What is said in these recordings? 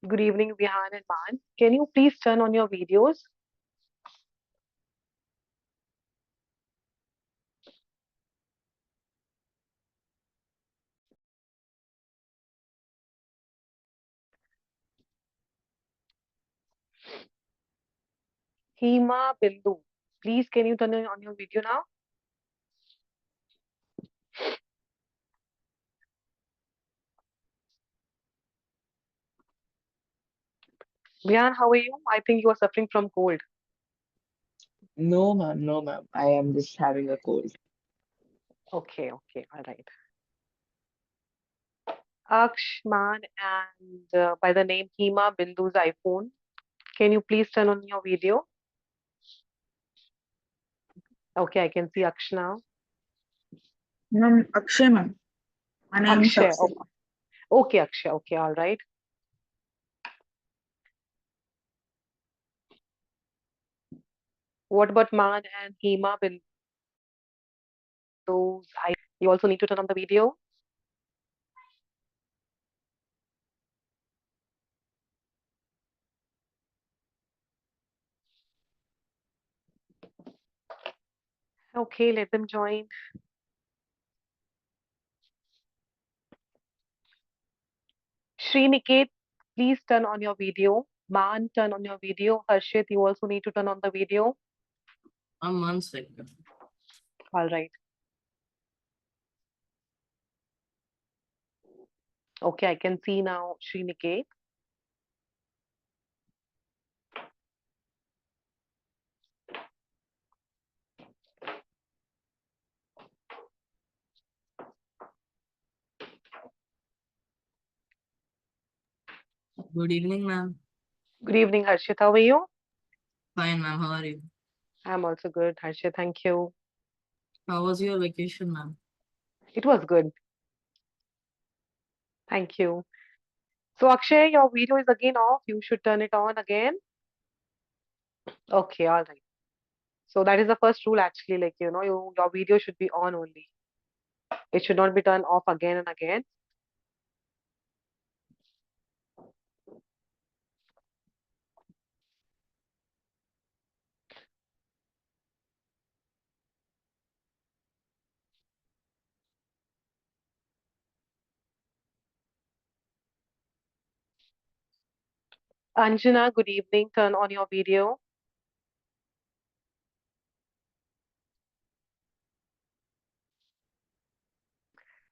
Good evening, Vihan and Man. Can you please turn on your videos? Hema Bindu. Please, can you turn on your video now? Vihan, how are you? I think you are suffering from cold. No, ma'am, no, ma'am. I am just having a cold. Okay, okay, all right. Aksh, Man, and by the name Hema Bindu's iPhone. Can you please turn on your video? Okay, I can see Aksh now. Ma'am, Akshay, ma'am. My name is Akshay. Akshay. Okay, Akshay. Okay, all right. What about Man and Hema Bindu's iPhone? You also need to turn on the video. Okay, let them join. Sriniket, please turn on your video. Man, turn on your video. Harshit, you also need to turn on the video. One second. All right. Okay, I can see now Sriniket. Good evening, ma'am. Good evening, Harshit. How are you? Fine, ma'am. How are you? I'm also good, Harshit. Thank you. How was your vacation, ma'am? It was good. Thank you. So, Akshay, your video is again off. You should turn it on again. Okay, all right. So that is the first rule actually, your video should be on only. It should not be turned off again and again. Anjana, good evening. Turn on your video.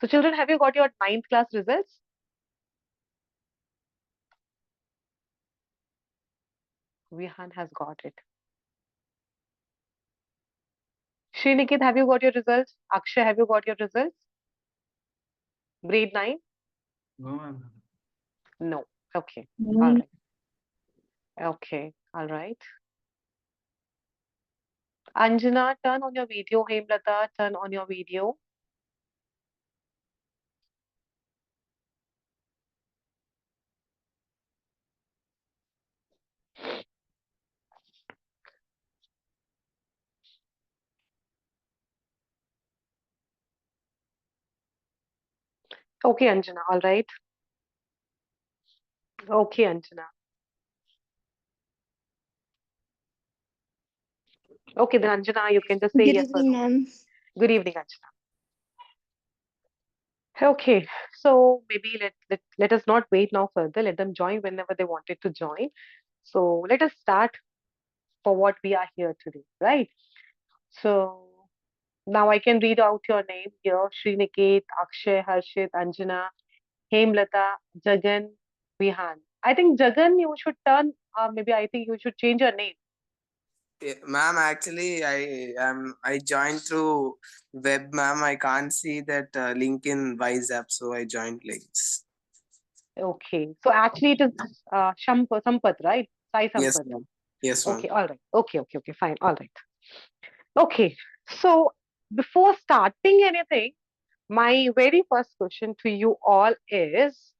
So, children, have you got your ninth class results? Vihan has got it. Sriniket, have you got your results? Akshay, have you got your results? Grade 9? No, ma'am. No. Okay. All Mm, right. Okay. All right. Anjana, turn on your video. Hemlata, turn on your video. Okay, Anjana. All right. Okay, Anjana. Okay, then Anjana, you can just say Good yes or evening, no. ma'am. Good evening, Anjana. Okay, so maybe let us not wait now further. Let them join whenever they wanted to join. So let us start for what we are here today, right? So now I can read out your name here: Sriniket, Akshay, Harshit, Anjana, Hemlata, Jagan, Vihan. I think Jagan, you should turn. Maybe I think you should change your name. Ma'am, actually, I joined through web, ma'am. I can't see that link in Wise app, so I joined links. Okay, so actually it is Sampath, right? Sai Yes, Sampath. ma'am. Yes, ma'am. Okay, all right. Okay, okay, okay, fine. All right. Okay, so before starting anything, my very first question to you all is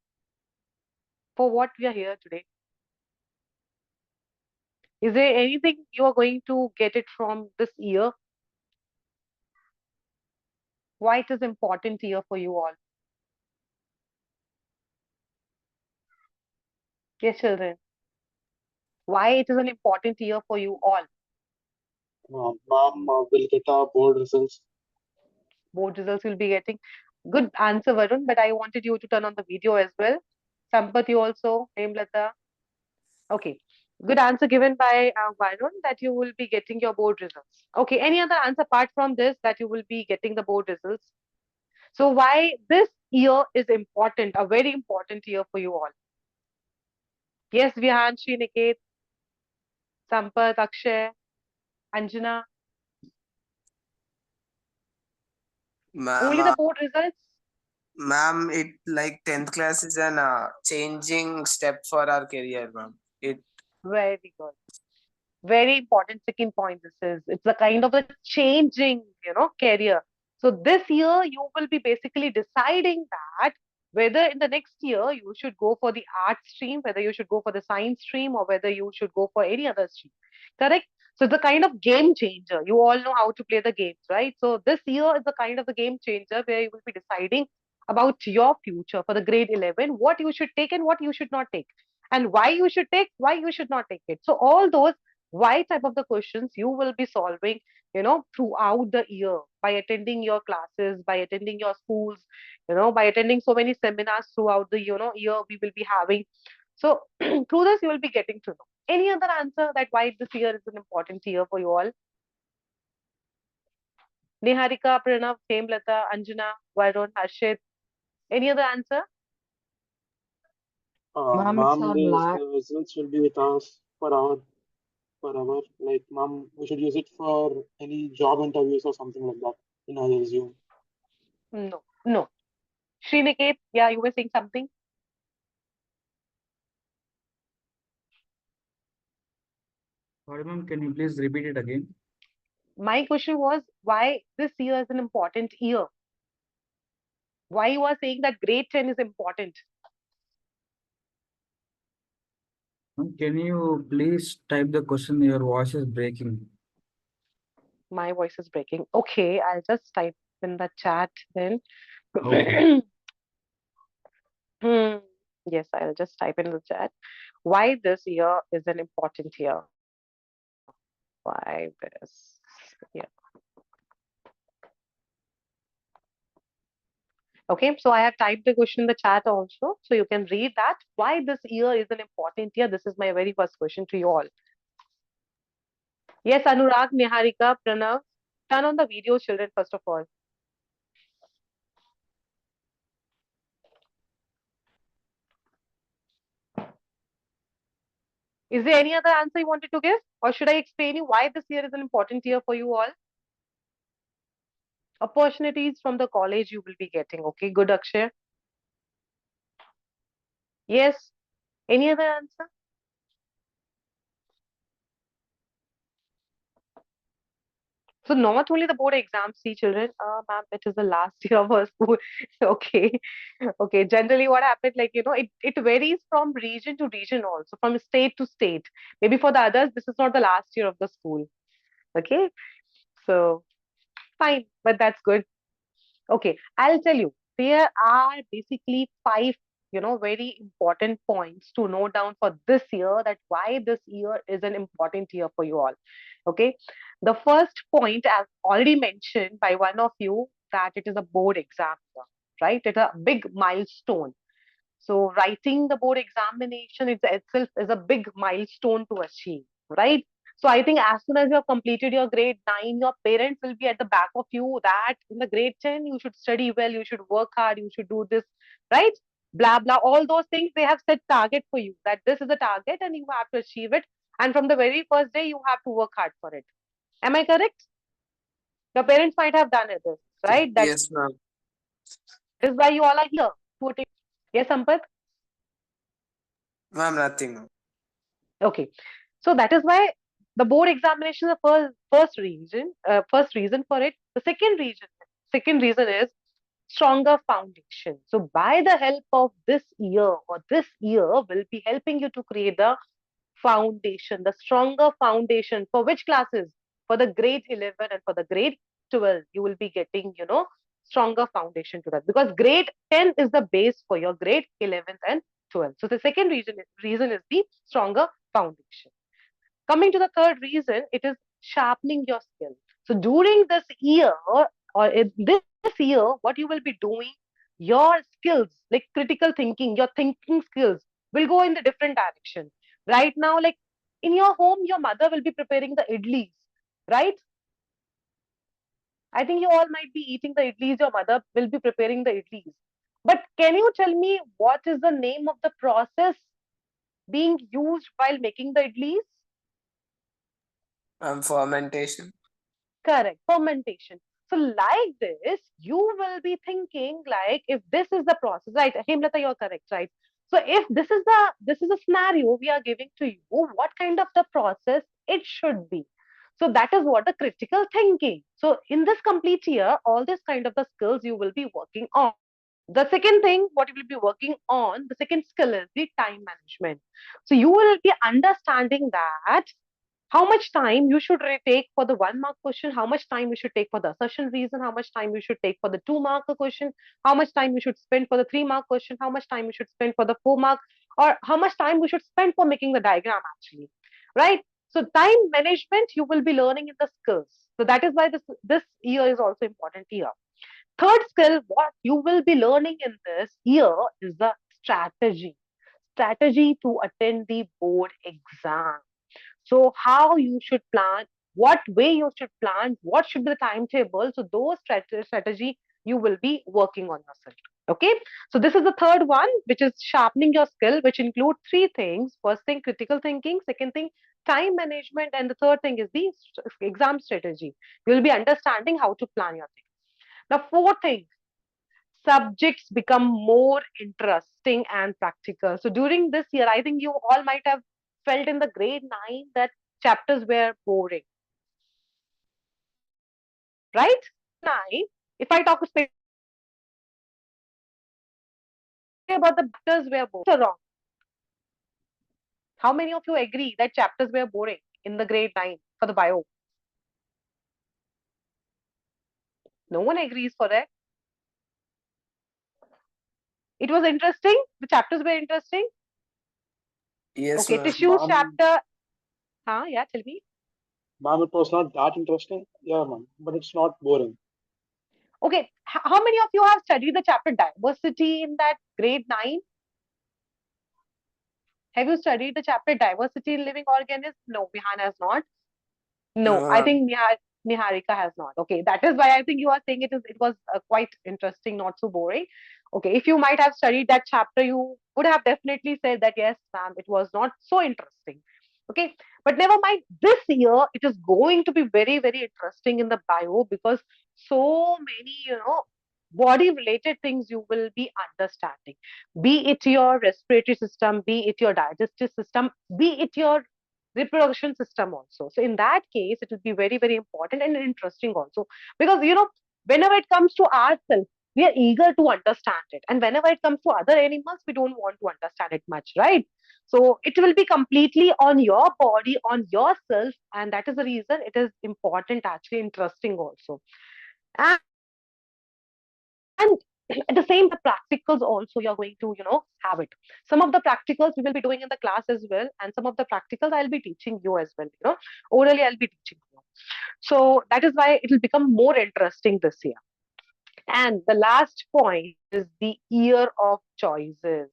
for what we are here today. Is there anything you are going to get it from this year? Why it is important year for you all? Yes, children. Why it is an important year for you all? Ma'am, will get our board results. Board results will be getting. Good answer, Varun, but I wanted you to turn on the video as well. Sampath, you also, Hemlata. Okay. Good answer given by Varun that you will be getting your board results. Okay. Any other answer apart from this that you will be getting the board results? So why this year is important, a very important year for you all? Yes, Vihan, Sriniket, Sampath, Akshay, Anjana. Ma'am, Only the board results? ma'am, it like 10th class is an changing step for our career, ma'am. It Very good. Very important second point this is. It's a kind of a changing, career. So this year you will be basically deciding that whether in the next year you should go for the art stream, whether you should go for the science stream, or whether you should go for any other stream. Correct? So it's a kind of game changer. You all know how to play the games, right? So this year is a kind of a game changer where you will be deciding about your future for the grade 11, what you should take and what you should not take, and why you should take, why you should not take it. So all those why type of the questions you will be solving, throughout the year by attending your classes, by attending your schools, by attending so many seminars throughout the year we will be having. So through this you will be getting to know. Any other answer that why this year is an important year for you all? Niharika, Pranav, Hemlata, Anjana, Varun, Harshit. Any other answer? Ma'am, it's Ma'am, our these last. results will be with us for our, like, ma'am, we should use it for any job interviews or something like that in our resume. No, no. Sriniket, yeah, you were saying something. Sorry, ma'am, can you please repeat it again? My question was why this year is an important year. Why you are saying that grade 10 is important? Ma'am, can you please type the question? Your voice is breaking. My voice is breaking. Okay, I'll just type in the chat then. Okay. Hmm. Yes, I'll just type in the chat. Why this year is an important year? Why this year? Okay, so I have typed the question in the chat also. So you can read that. Why this year is an important year? This is my very first question to you all. Yes, Anurag, Niharika, Pranav, turn on the video, children, first of all. Is there any other answer you wanted to give? Or should I explain you why this year is an important year for you all? Opportunities from the college you will be getting. Okay, good, Akshay. Yes. Any other answer? So not only the board exams, see children, ma'am, it is the last year of our school. Okay. Okay. Generally what happened, like, it varies from region to region also, from state to state. Maybe for the others, this is not the last year of the school. Okay. So fine, but that's good. Okay, I'll tell you. There are basically five, very important points to note down for this year, that why this year is an important year for you all. Okay. The first point, as already mentioned by one of you, that it is a board exam year, right? It's a big milestone. So writing the board examination itself is a big milestone to achieve, right? So I think as soon as you have completed your grade 9, your parents will be at the back of you that in the grade 10, you should study well, you should work hard, you should do this, right? Blah, blah, all those things, they have set target for you, that this is the target and you have to achieve it. And from the very first day, you have to work hard for it. Am I correct? Your parents might have done it, this, right? That yes, ma'am. is why you all are here. Yes, Sampath? Ma'am, nothing, ma'am. Okay. So that is why the board examination is the first reason for it. The second reason is stronger foundation. So by the help of this year will be helping you to create the foundation, the stronger foundation for which classes? For the grade 11 and for the grade 12, you will be getting, stronger foundation to that, because grade 10 is the base for your grade 11th and 12th. So the second reason is the stronger foundation. Coming to the third reason, it is sharpening your skill. So during this year or in this year, what you will be doing, your skills like critical thinking, your thinking skills will go in the different direction. Right now, like in your home, your mother will be preparing the idlis, right? I think you all might be eating the idlis, your mother will be preparing the idlis. But can you tell me what is the name of the process being used while making the idlis? Fermentation. Correct, fermentation. So, like this, you will be thinking like if this is the process, right? Hemlata, you're correct, right? So, if this is a scenario we are giving to you, what kind of the process it should be? So that is what the critical thinking. So in this complete year, all this kind of the skills you will be working on. The second thing, what you will be working on, the second skill is the time management. So you will be understanding that how much time you should take for the 1 mark question, how much time you should take for the assertion reason, how much time you should take for the 2 mark question, how much time you should spend for the 3 mark question, how much time you should spend for the 4 mark, or how much time we should spend for making the diagram actually, right? So time management you will be learning in the skills. So that is why this year is also important year. Third skill, what you will be learning in this year is the strategy to attend the board exam. So how you should plan, what way you should plan, what should be the timetable. So those strategy you will be working on yourself. Okay. So this is the third one, which is sharpening your skill, which include three things. First thing, critical thinking. Second thing, time management. And the third thing is the exam strategy. You will be understanding how to plan your thing. Now, fourth thing, subjects become more interesting and practical. So during this year, I think you all might have felt in the grade 9 that chapters were boring, right? 9, if I talk especially about the chapters were boring, wrong. How many of you agree that chapters were boring in the grade 9 for the bio? No one agrees for that. It was interesting. The chapters were interesting. Yes, Okay, ma'am. tissues Ma'am, chapter. Huh? Yeah, tell me. ma'am, it was not that interesting. Yeah, ma'am, but it's not boring. Okay, how many of you have studied the chapter diversity in that grade 9? Have you studied the chapter diversity in living organisms? No, Vihan has not. No, No, I ma'am. think Niharika has not. Okay, that is why I think you are saying it was quite interesting, not so boring. Okay, if you might have studied that chapter, you would have definitely said that yes, ma'am, it was not so interesting. Okay, but never mind. This year it is going to be very very interesting in the bio because so many body related things you will be understanding. Be it your respiratory system, be it your digestive system, be it your reproduction system also. So in that case, it will be very, very important and interesting also. Because whenever it comes to ourselves, we are eager to understand it. And whenever it comes to other animals, we don't want to understand it much, right? So it will be completely on your body, on yourself, and that is the reason it is important, actually interesting also. And at the same time, the practicals also you're going to, have it. Some of the practicals we will be doing in the class as well, and some of the practicals I'll be teaching you as well. Orally I'll be teaching you. So that is why it will become more interesting this year. And the last point is the year of choices.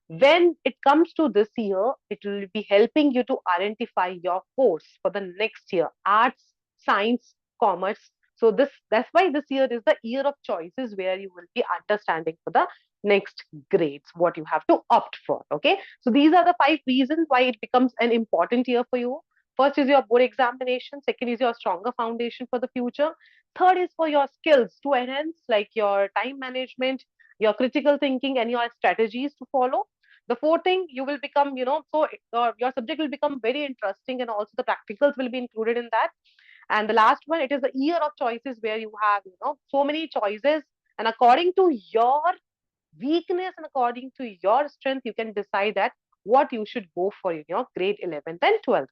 When it comes to this year, it will be helping you to identify your course for the next year, arts, science, commerce. So that's why this year is the year of choices where you will be understanding for the next grades what you have to opt for. Okay. So these are the 5 reasons why it becomes an important year for you. First is your board examination. Second is your stronger foundation for the future. Third is for your skills to enhance, like your time management, your critical thinking, and your strategies to follow. The fourth thing, you will become, so your subject will become very interesting, and also the practicals will be included in that. And the last one, it is the year of choices where you have, so many choices, and according to your weakness and according to your strength, you can decide that what you should go for in your grade 11th and 12th.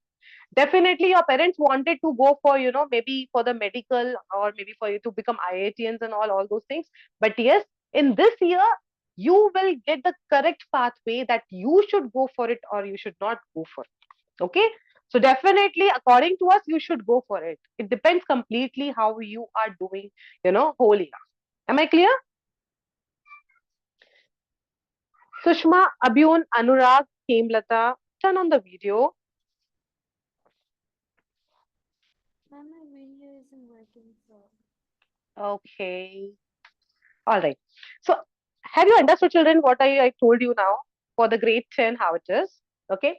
Definitely your parents wanted to go for, maybe for the medical, or maybe for you to become IITians and all those things. But yes, in this year, you will get the correct pathway that you should go for it or you should not go for it. Okay. So definitely, according to us, you should go for it. It depends completely how you are doing, whole year. Am I clear? Sushma, Abhyun, Anurag, Hemlata, turn on the video. Ma'am, my video isn't working, so. Okay. All right. So, have you understood, children, what I told you now for the grade 10, how it is? Okay.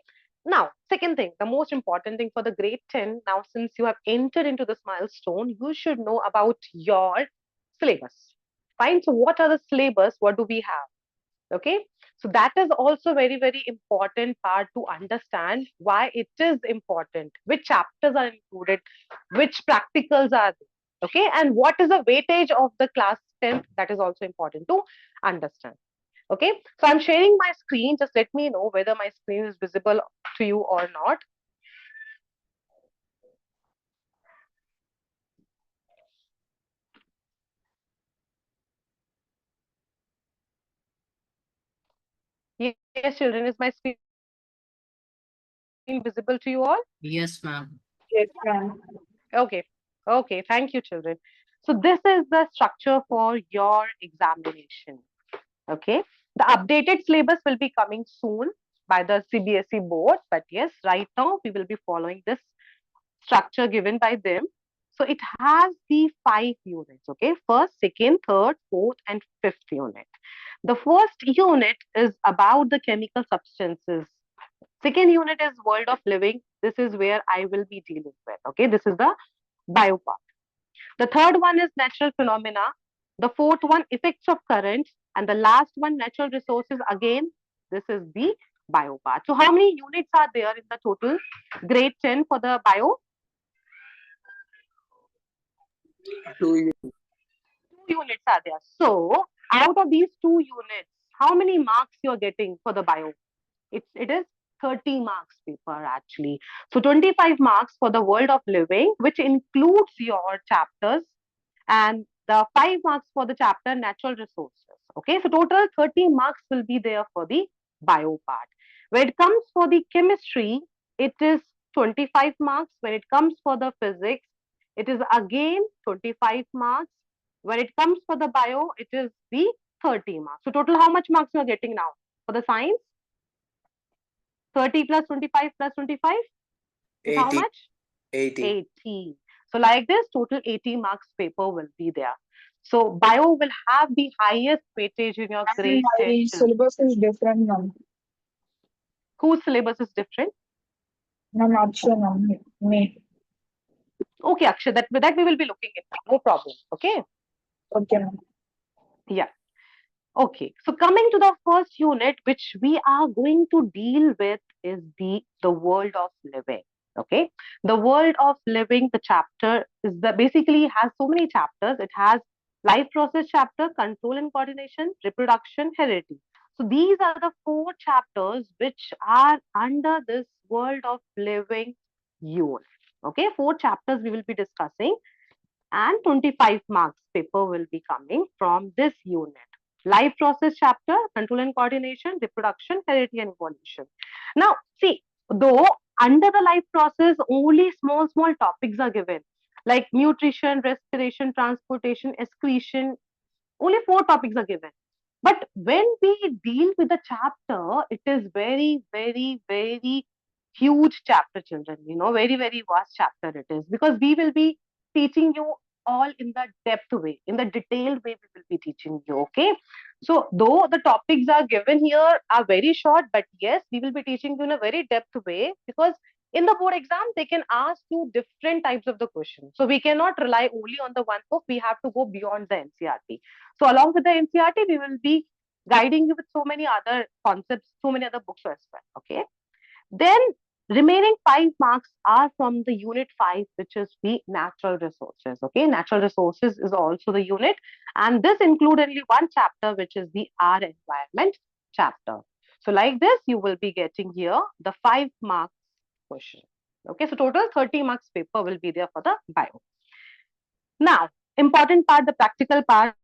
Now, second thing, the most important thing for the grade 10, now since you have entered into this milestone, you should know about your syllabus. Fine. So, what are the syllabus? What do we have? Okay. So, that is also very, very important part to understand why it is important, which chapters are included, which practicals are there. Okay. And what is the weightage of the class 10th? That is also important to understand. Okay. So, I'm sharing my screen. Just let me know whether my screen is visible to you or not. Yes, children, is my screen visible to you all? Yes, ma'am. Yes, ma'am. Okay. Okay. Thank you, children. So, this is the structure for your examination. Okay. The updated syllabus will be coming soon by the CBSE board. But yes, right now we will be following this structure given by them. So, it has the 5 units. Okay. First, second, third, fourth, and fifth unit. The first unit is about the chemical substances. Second unit is world of living. This is where I will be dealing with. Okay. This is the bio part. The third one is natural phenomena. The fourth one, effects of current. And the last one, natural resources. Again, this is the bio part. So, how many units are there in the total? Grade 10 for the bio? 2 2 units are there. So, out of these 2 units, how many marks you are getting for the bio? It is 30 marks paper actually. So 25 marks for the world of living, which includes your chapters, and the 5 marks for the chapter natural resources. Okay, so total 30 marks will be there for the bio part. When it comes for the chemistry, it is 25 marks. When it comes for the physics, it is again 25 marks. When it comes for the bio, it is the 30 marks. So total how much marks you are getting now for the science? 30 plus 25 plus 25 is how 80. much? 80. 80. So like this, total 80 marks paper will be there. So bio will have the highest weightage in your And grade 10 my children. syllabus is different, ma'am. Whose syllabus is different? Ma'am, Akshay, ma'am. Me. Okay, Akshay, that we will be looking into. No problem. Okay. Okay, ma'am. Yeah. Okay. So coming to the first unit, which we are going to deal with is the world of living. Okay. The world of living, the chapter is the basically has so many chapters. It has life process chapter, control and coordination, reproduction, heredity. So these are the 4 chapters which are under this world of living unit. Okay, 4 chapters we will be discussing, and 25 marks paper will be coming from this unit. Life process chapter, control and coordination, reproduction, heredity and evolution. Now, see, though under the life process, only small topics are given like nutrition, respiration, transportation, excretion, only 4 topics are given. But when we deal with the chapter, it is very, very, very huge chapter, children. Very, very vast chapter it is, because we will be teaching you all in the depth way, in the detailed way, we will be teaching you. Okay. So, though the topics are given here are very short, but yes, we will be teaching you in a very depth way, because in the board exam, they can ask you different types of the questions. So, we cannot rely only on the one book, we have to go beyond the NCRT. So along with the NCRT, we will be guiding you with so many other concepts, so many other books as well. Okay. Then remaining 5 marks are from the unit 5, which is the natural resources. Okay. Natural resources is also the unit. And this includes only one chapter, which is the R environment chapter. So like this, you will be getting here the 5 marks question. Okay. So total 30 marks paper will be there for the bio. Now, important part, the practical parts.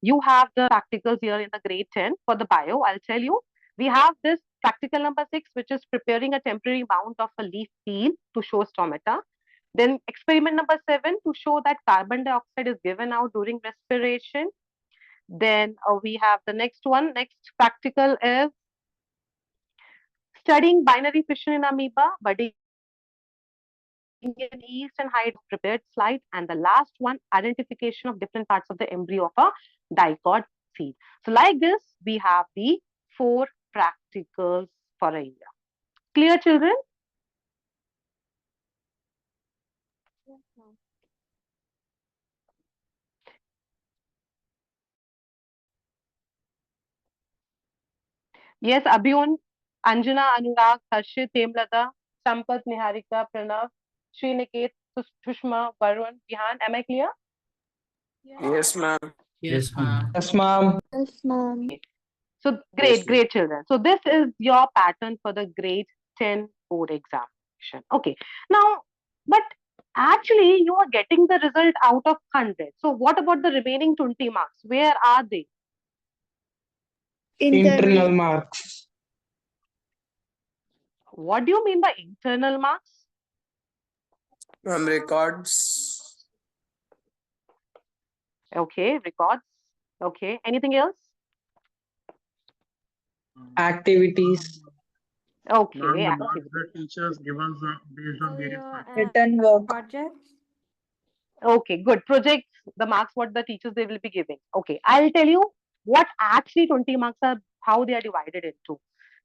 you have the practicals here in the grade 10 for the bio. I'll tell you. We have this practical number 6, which is preparing a temporary mount of a leaf peel to show stomata. Then experiment number 7 to show that carbon dioxide is given out during respiration. Then we have the next one. Next practical is studying binary fission in amoeba, budding in yeast and height of prepared slide. And the last one, identification of different parts of the embryo of a dicot seed. So like this, we have the 4 practicals for a year. Clear, children? Yes, ma'am. Yes, Abhyun, Anjana, Anurag, Harshit, Hemlata, Sampath, Niharika, Pranav, Sriniket, Sushma, Varun, Vihan. Am I clear? Yes, ma'am. Yes, Yes, ma'am. ma'am. Yes, ma'am. Yes, ma'am. So Yes, ma'am. great children. So this is your pattern for the grade 10 board examination. Okay. Now, but actually you are getting the result out of 100. So what about the remaining 20 marks? Where are they? Internal Internal. marks. What do you mean by internal marks? Ma'am, records. Okay, records. Okay. Anything else? Activities. Okay, Ma'am, the marks activity. that teachers give us based on various Your factors. Written work. projects. Okay, good. Projects, the marks what the teachers they will be giving. Okay, I'll tell you what actually 20 marks are, how they are divided into.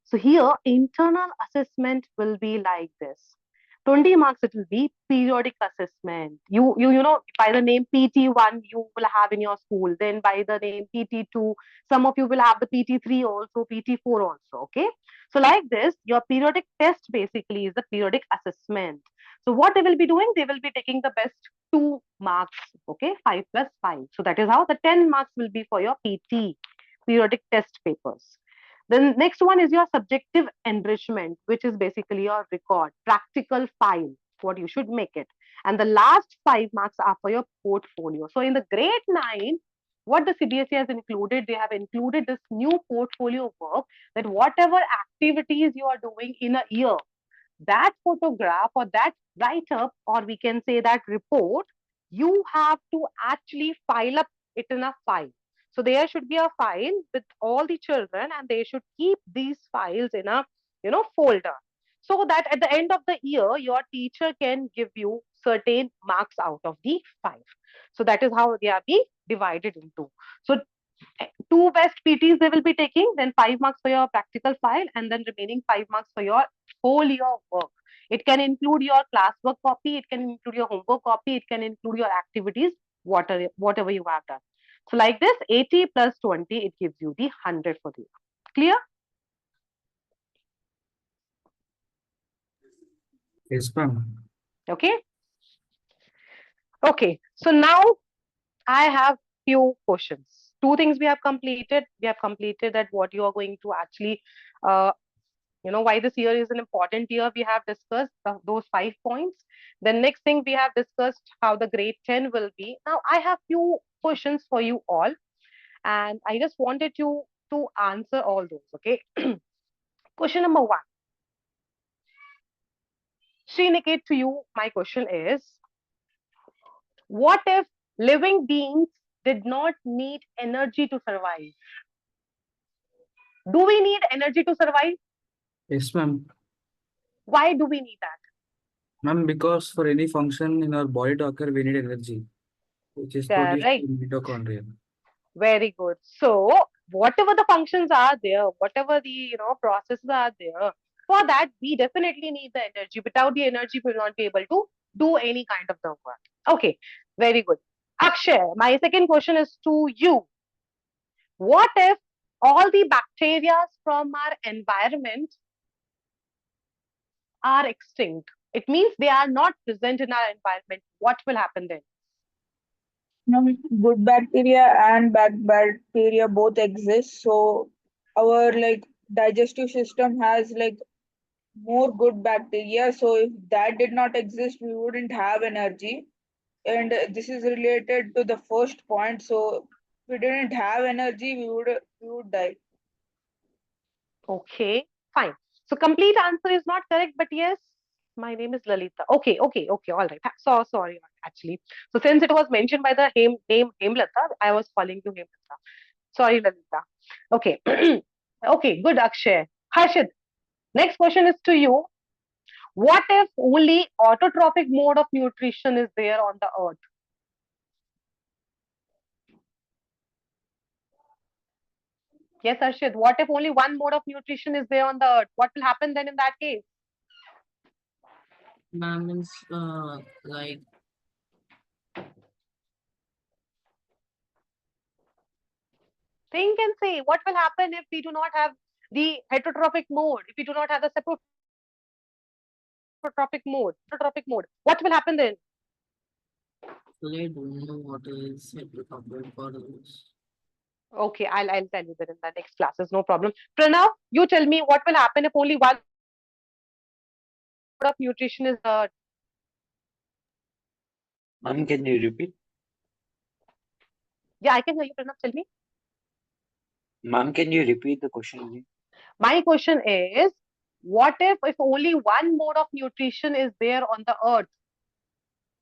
So here, internal assessment will be like this. 20 marks it will be periodic assessment. You know by the name PT1 you will have in your school. Then by the name PT2, some of you will have the PT3 also, PT4 also. Okay. So like this, your periodic test basically is the periodic assessment. So what they will be doing, they will be taking the best 2 marks, okay, 5 plus 5. So that is how the 10 marks will be for your PT, periodic test papers. Then next one is your subjective enrichment, which is basically your record, practical file, what you should make it. And the last 5 marks are for your portfolio. So in the grade 9, what the CBSE has included, they have included this new portfolio work that whatever activities you are doing in a year, that photograph or that write up, or we can say that report, you have to actually file up it in a file. So there should be a file with all the children and they should keep these files in a folder, so that at the end of the year your teacher can give you certain marks out of the 5. So that is how they are being divided into. So 2 best PTs they will be taking, then 5 marks for your practical file, and then remaining 5 marks for your whole year work. It can include your classwork copy, it can include your homework copy, it can include your activities, whatever you have done. So like this, 80 plus 20, it gives you the 100 for the year. Clear? Yes, ma'am. Okay. Okay. So now I have few questions. 2 things we have completed. We have completed that what you are going to actually uh, why this year is an important year. We have discussed those 5 points. The next thing we have discussed how the grade 10 will be. Now I have few questions for you all, and I just wanted you to answer all those. Okay. Question number 1. Sriniket, to you my question is, what if living beings did not need energy to survive? Do we need energy to survive? Yes, ma'am. Why do we need that? Ma'am, because for any function in our body to occur, we need energy, which is produced Correct. in mitochondria. Very good. So whatever the functions are there, whatever the processes are there, for that we definitely need the energy. Without the energy, we will not be able to do any kind of the work. Okay, very good. Akshay, my second question is to you. What if all the bacteria from our environment are extinct? It means they are not present in our environment. What will happen then? Good bacteria and bad bacteria both exist. So our like digestive system has like more good bacteria. So if that did not exist, we wouldn't have energy. And this is related to the first point. So we didn't have energy, we would die. Okay, fine. So complete answer is not correct, but yes, my name is Lalita. Okay, all right. So sorry, actually. So since it was mentioned by the name Hemlata, I was calling you Hemlata. Sorry, Lalita. Okay. Okay, good, Akshay. Harshit, next question is to you. What if only autotrophic mode of nutrition is there on the earth? Yes, Harshit. What if only one mode of nutrition is there on the earth? What will happen then in that case? Ma'am means like Think and say, what will happen if we do not have the heterotrophic mode, if we do not have the saprotrophic mode, what will happen then? actually I don't know what is appropriate for this. Okay, I'll tell you that in the next classes, no problem. Pranav, you tell me what will happen if only one mode of nutrition is there. Ma'am, can you repeat? Yeah, I can hear you, Pranav. Tell me. Ma'am, can you repeat the question again? My question is, what if only one mode of nutrition is there on the earth?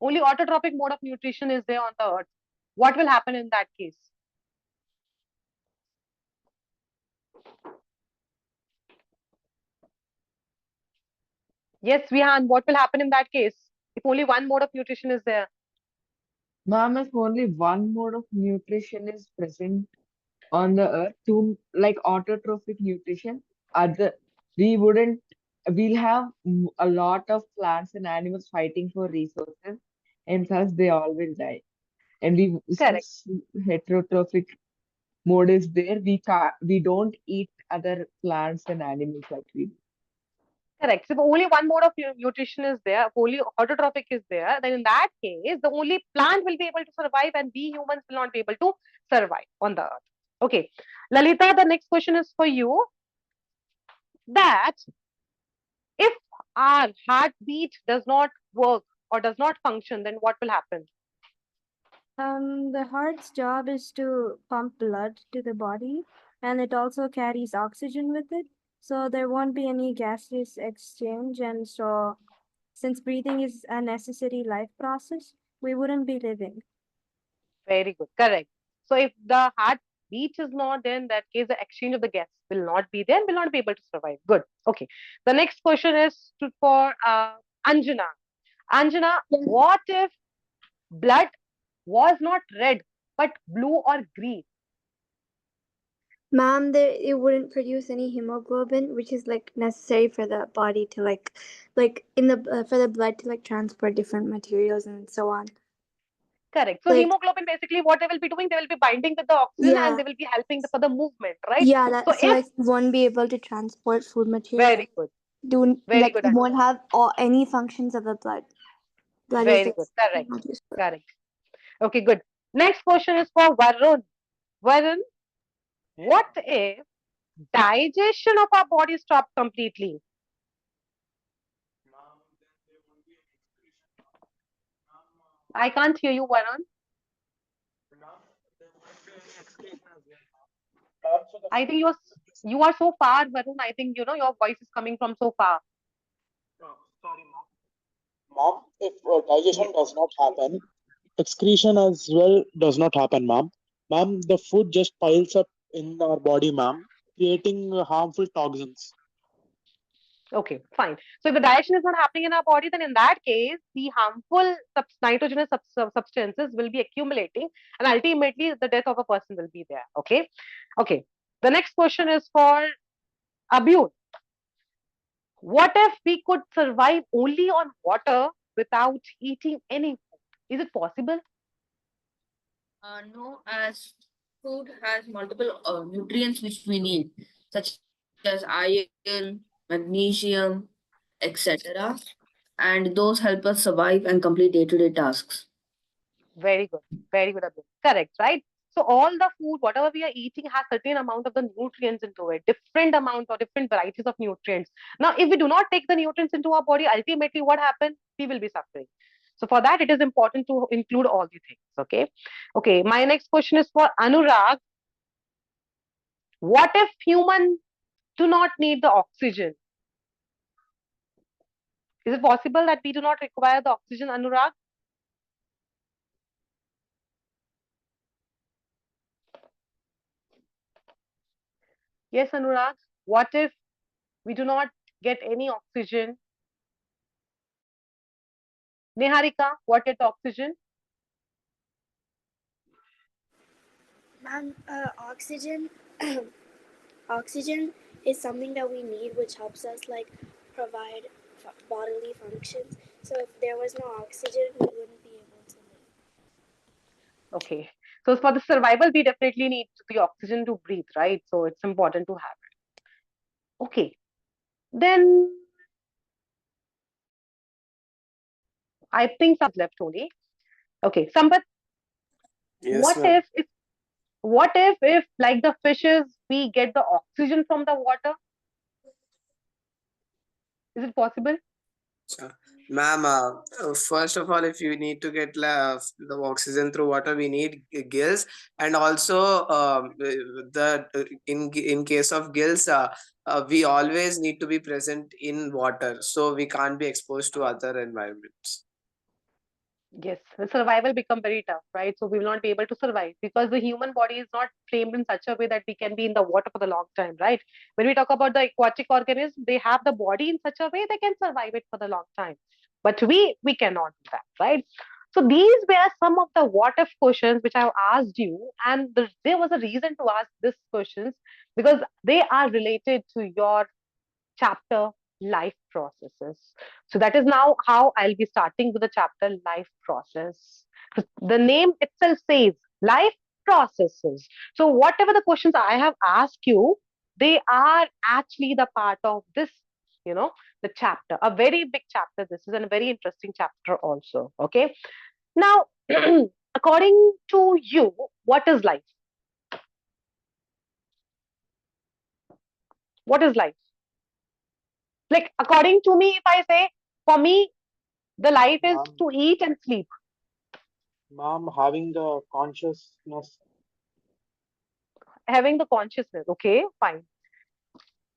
Only autotrophic mode of nutrition is there on the earth. What will happen in that case? Yes, Vihan, what will happen in that case? If only one mode of nutrition is there. Ma'am, if only one mode of nutrition is present on the earth, to like autotrophic nutrition, other we wouldn't we'll have a lot of plants and animals fighting for resources, and thus they all will die. And Correct. since heterotrophic mode is there, we don't eat other plants and animals like we do. Correct. So if only one mode of nutrition is there, if only autotrophic is there, then in that case, the only plant will be able to survive and we humans will not be able to survive on the earth. Okay. Lalita, the next question is for you that if our heartbeat does not work or does not function, then what will happen? The heart's job is to pump blood to the body, and it also carries oxygen with it. So there won't be any gaseous exchange, and so since breathing is a necessary life process, we wouldn't be living. Very good. Correct. So if the heartbeat is not there, in that case, the exchange of the gas will not be there and will not be able to survive. Good. Okay. The next question is for Anjana. Anjana, Yes. what if blood was not red but blue or green? Ma'am, it wouldn't produce any hemoglobin, which is like necessary for the body to like in the for the blood to like transport different materials and so on. Correct. So Like hemoglobin, basically what they will be doing, they will be binding with the oxygen and yeah, they will be helping for the movement, right? yeah. So That so if like you won't be able to transport food materials. very Like good, do very like good, you won't Anjana. have all any functions of the blood. Blood is Very like good. Correct. not useful. Correct. Okay, good. Next question is for Varun. Varun, what if digestion of our body stopped completely? I can't hear you, Varun. I think you are so far, Varun. I think your voice is coming from so far. Sorry, mom. Mom, if digestion Ye- does not happen, excretion as well does not happen, ma'am. Ma'am, the food just piles up in our body, ma'am, creating harmful toxins. Okay, fine. So if the digestion is not happening in our body, then in that case, the harmful nitrogenous substances will be accumulating, and ultimately the death of a person will be there. Okay, okay. The next question is for Abhyut. What if we could survive only on water without eating any food? Is it possible? No, as food has multiple nutrients which we need, such as iron, magnesium, etc. And those help us survive and complete day-to-day tasks. Very good. Very good, Abhyut. Correct, right? So all the food, whatever we are eating, has certain amount of the nutrients into it, different amount or different varieties of nutrients. Now, if we do not take the nutrients into our body, ultimately what happens? We will be suffering. So for that, it is important to include all the things. Okay. Okay. My next question is for Anurag. What if humans do not need the oxygen? Is it possible that we do not require the oxygen, Anurag? Yes, Anurag. What if we do not get any oxygen? Niharika, what is oxygen? Ma'am, oxygen, oxygen is something that we need, which helps us like provide bodily functions. So if there was no oxygen, we wouldn't be able to live. Okay. So for the survival, we definitely need the oxygen to breathe, right? So it's important to have it. Okay. Then I think some left only. Okay. Sambat, Yes, what ma'am. if what if like the fishes we get the oxygen from the water? Is it possible? So, ma'am, first of all, if you need to get the oxygen through water, we need gills, and also the in case of gills, we always need to be present in water, so we can't be exposed to other environments. Yes, the survival become very tough, right? So we will not be able to survive because the human body is not framed in such a way that we can be in the water for the long time, right? When we talk about the aquatic organisms, they have the body in such a way they can survive it for the long time. But we cannot do that, right? So these were some of the what if questions which I've asked you, and there was a reason to ask these questions because they are related to your chapter life processes. So that is now how I'll be starting with the chapter life process. The name itself says life processes. So whatever the questions I have asked you, they are actually the part of this, you know, the chapter, a very big chapter. This is a very interesting chapter also. Okay. Now, according to you, what is life? What is life? Like, according to me, if I say, for me, the life is Ma'am, to eat and sleep. ma'am, having the consciousness. Having the consciousness. Okay, fine.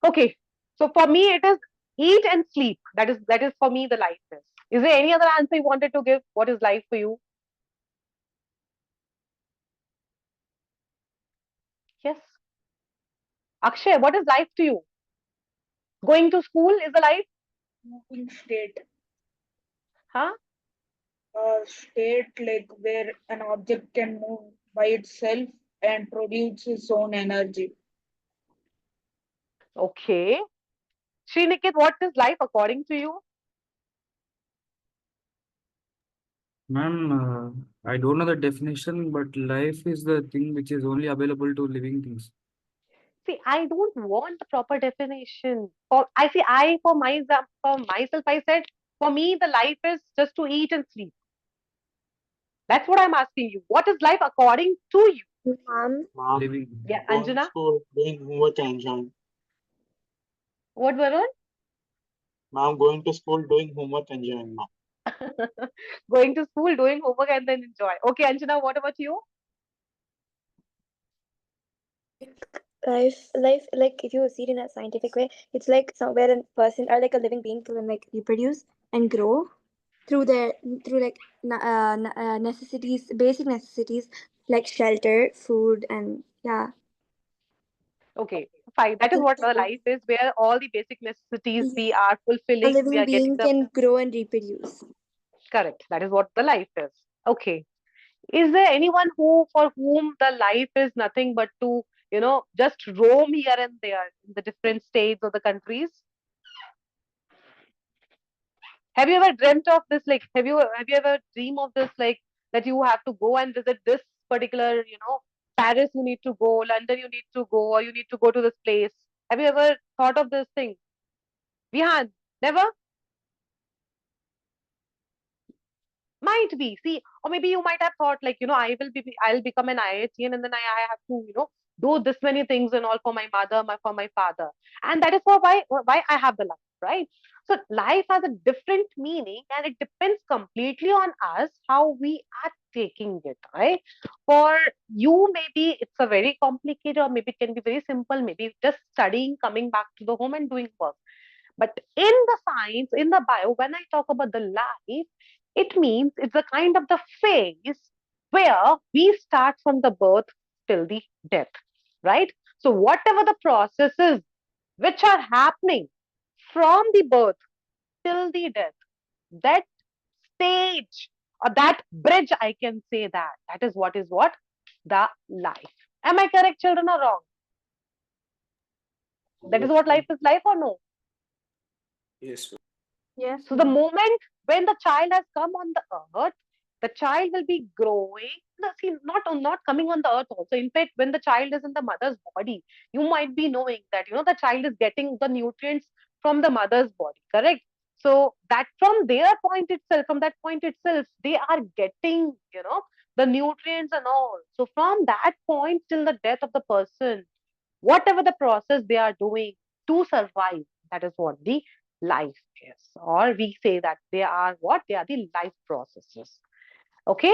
Okay. So for me, it is eat and sleep. That is for me the life is. Is there any other answer you wanted to give? What is life for you? Yes. Akshay, what is life to you? Going to school is a life? Moving state, Huh? a state like where an object can move by itself and produce its own energy. Okay. Srinikit, what is life according to you? Ma'am, I don't know the definition, but life is the thing which is only available to living things. See, I don't want the proper definition. For myself, I said, for me, the life is just to eat and sleep. That's what I'm asking you. What is life according to you? Mom, Ma'am, Living. Yeah, going to Anjana, school, doing homework and enjoying. what Varun? Ma'am, going to school, doing homework and enjoying, ma'am. Going to school, doing homework, and then enjoy. Okay, Anjana, what about you? life, like if you see it in a scientific way, it's like somewhere a person or like a living being can like reproduce and grow through their through like necessities, basic necessities like shelter, food, and yeah. Okay, fine. That is what the life is, where all the basic necessities we Yeah, are a fulfilling. We living are getting being the can grow and reproduce. correct. That is what the life is. Okay. Is there anyone for whom the life is nothing but to, just roam here and there in the different states or the countries? Have you ever dreamt of this? Like, have you ever dream of this? Like that you have to go and visit this particular, Paris you need to go, London you need to go, or you need to go to this place. Have you ever thought of this thing? Vihan, never. Might be. See, or maybe you might have thought like, I'll become an IITian and then I have to, do this many things and all for my mother, for my father. And that is for why I have the life, right? So life has a different meaning and it depends completely on us how we are taking it, right? For you, maybe it's a very complicated, or maybe it can be very simple, maybe just studying, coming back to the home and doing work. But in the science, in the bio, when I talk about the life, it means it's a kind of the phase where we start from the birth till the death, right? So whatever the processes which are happening from the birth till the death, that stage or that bridge, I can say that is what is what the life. Am I correct, children, or wrong? That is Yes, what life ma'am. is like, or no? Yes. Yes, So the ma'am. moment when the child has come on the earth, the child will be growing. No, see, not coming on the earth also. In fact, when the child is in the mother's body, you might be knowing that the child is getting the nutrients from the mother's body, correct? So that from their point itself, from that point itself, they are getting the nutrients and all. So from that point till the death of the person, whatever the process they are doing to survive, that is what the life is. Or we say that they are what? They are the life processes. Okay?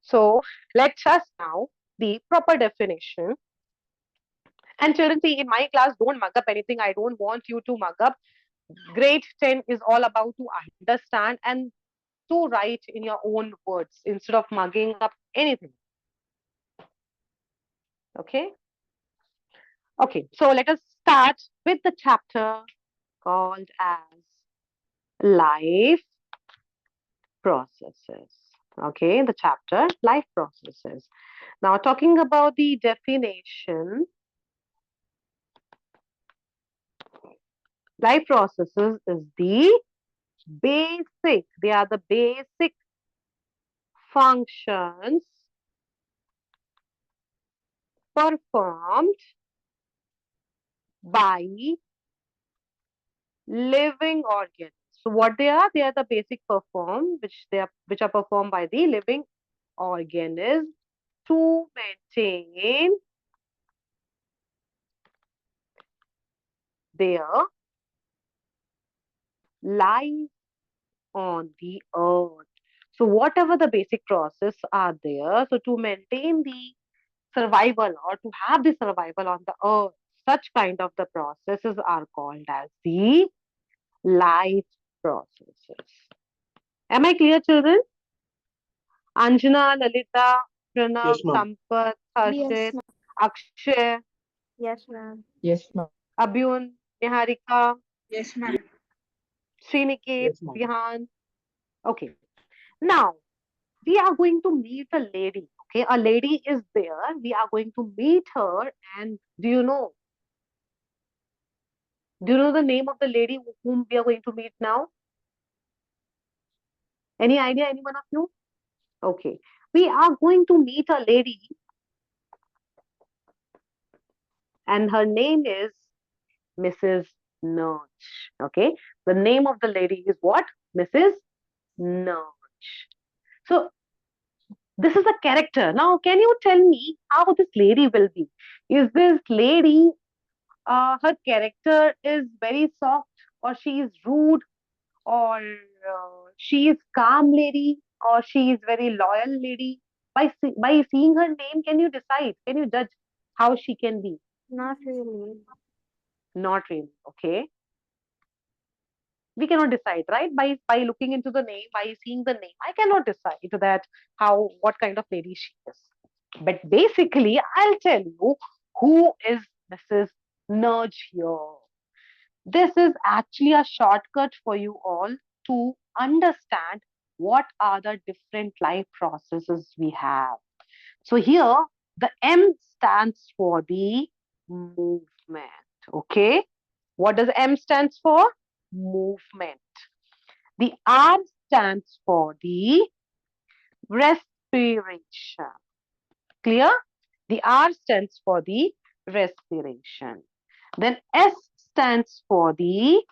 So let's us now the proper definition. And children, see, in my class, don't mug up anything. I don't want you to mug up. Grade 10 is all about to understand and to write in your own words instead of mugging up anything. Okay? Okay, so let us start with the chapter called as life processes. Okay, the chapter life processes. Now, talking about the definition, life processes is the they are the basic functions performed by living organisms. So, what they are? They are the basic which are performed by the living organism to maintain their life on the earth. So, whatever the basic process are there, so to maintain the survival or to have the survival on the earth, such kind of the processes are called as the life processes. Am I clear, children? Anjana, Lalita, Pranav, Yes, ma'am. Sampath, Yes, Harshit, ma'am. Akshay, Yes, ma'am. Yes, ma'am. Abhyun, Niharika, Yes, ma'am. Sriniket, Yes, ma'am. Vihan. Okay. Now, we are going to meet a lady. Okay, a lady is there. We are going to meet her. And do you know the name of the lady whom we are going to meet now? Any idea, any one of you? Okay. We are going to meet a lady, and her name is Mrs. Nurch. Okay. The name of the lady is what? Mrs. Nurch. So this is a character. Now, can you tell me how this lady will be? Is this lady, her character is very soft, or she is rude, or she is calm lady, or she is very loyal lady? By seeing her name, can you decide? Can you judge how she can be? Not really. Not really. Okay, we cannot decide, right? By looking into the name, by seeing the name, I cannot decide that how what kind of lady she is. But basically, I'll tell you who is Mrs. Nudge here. This is actually a shortcut for you all to understand what are the different life processes we have. So here, the M stands for the movement. Okay. What does M stands for? Movement. The R stands for the respiration. Clear? The R stands for the respiration. Then S stands for the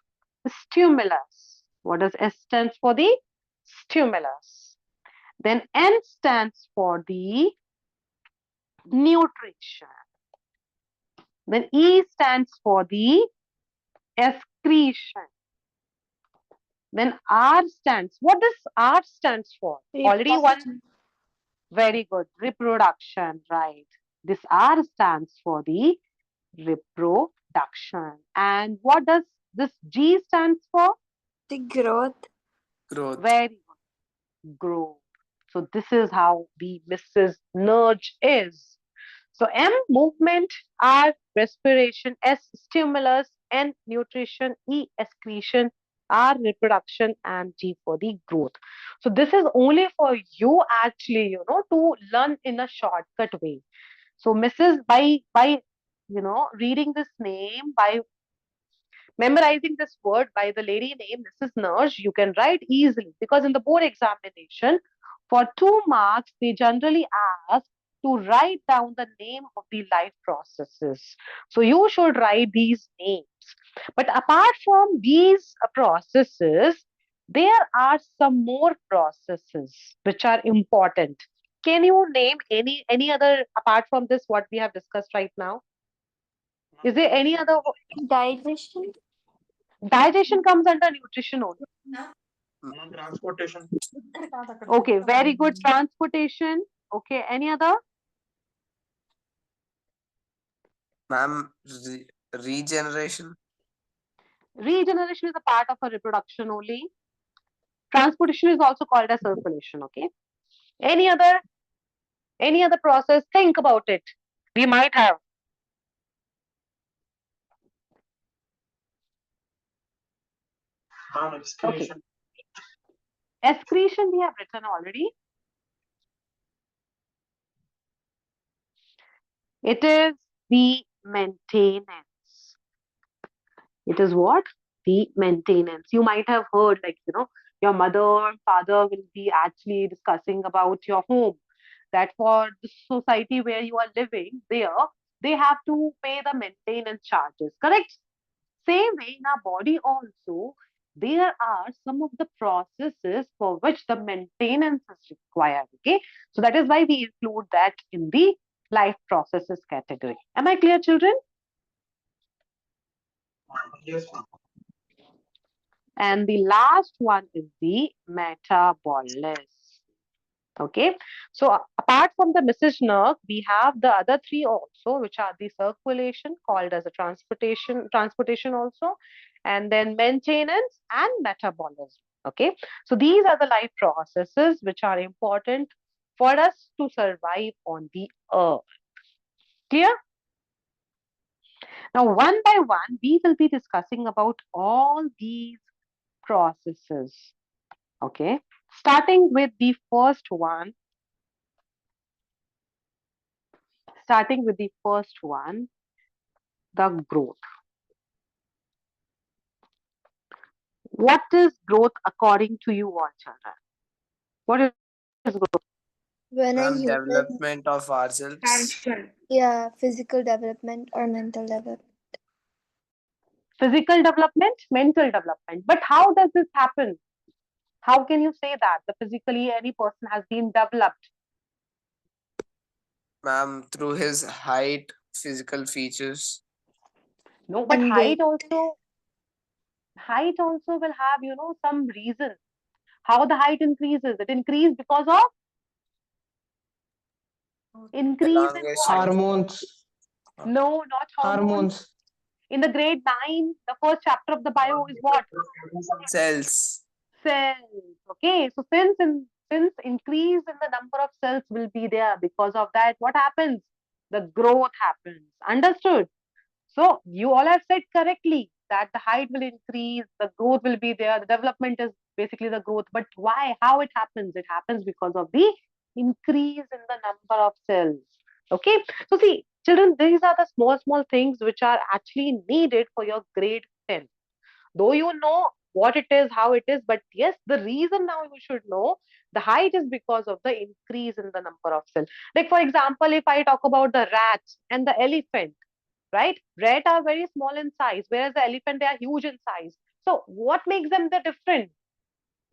stimulus. What does S stands for? The stimulus. Then N stands for the nutrition. Then E stands for the excretion. Then R stands. What does R stands for? Already one. Reproduction. Very good. Reproduction, right. This R stands for the reproduction. And what does this G stands for? The growth. Growth. Very good. Growth. So this is how the Mrs. Nudge is. So M, movement, R, respiration, S, stimulus, N, nutrition, E, excretion, R, reproduction, and G for the growth. So this is only for you actually, to learn in a shortcut way. So Mrs. by reading this name, by memorizing this word by the lady name Mrs. Nurse, you can write easily because in the board examination, for 2 marks, they generally ask to write down the name of the life processes. So you should write these names. But apart from these processes, there are some more processes which are important. Can you name any other apart from this what we have discussed right now? Is there any other? Digestion. Digestion comes under nutrition only. Transportation. Okay, very good. Transportation. Okay, any other? Ma'am, regeneration. Regeneration is a part of a reproduction only. Transportation is also called as circulation. Okay. Any other? Any other process? Think about it. We might have. Okay. Excretion we have written already. It is the maintenance. It is what? The maintenance. You might have heard, like, your mother and father will be actually discussing about your home. That for the society where you are living, there, they have to pay the maintenance charges. Correct? Same way in our body also, there are some of the processes for which the maintenance is required. Okay. So that is why we include that in the life processes category. Am I clear, children? Yes. And the last one is the metabolism. Okay, so apart from the miscegenous, we have the other three also, which are the circulation called as a transportation also, and then maintenance and metabolism. Okay, so these are the life processes which are important for us to survive on the earth. Clear? Now, one by one, we will be discussing about all these processes. Okay, starting with the first one. Starting with the first one, the growth. What is growth according to you all, children? What is growth? When a Ma'am, human, development of ourselves. Expansion. yeah, physical development or mental development. Physical development, mental development. But how does this happen? How can you say that the physically any person has been developed? Ma'am, through his height, physical features. No, but And weight. height also will have some reason. How the height increases? It increases because of increase in Elongation. what? Hormones. No, not hormones. Hormones. In the grade 9, the first chapter of the bio is what? Cells. Cells. Okay, so since increase in the number of cells will be there, because of that, what happens? The growth happens. Understood? So you all have said correctly that the height will increase, the growth will be there, the development is basically the growth. But why? How it happens? It happens because of the increase in the number of cells. Okay, so see, children, these are the small things which are actually needed for your grade 10. Though you know what it is, how it is, but yes, the reason now you should know the height is because of the increase in the number of cells. Like, for example, if I talk about the rats and the elephant, right? Rat are very small in size, whereas the elephant, they are huge in size. So what makes them the different?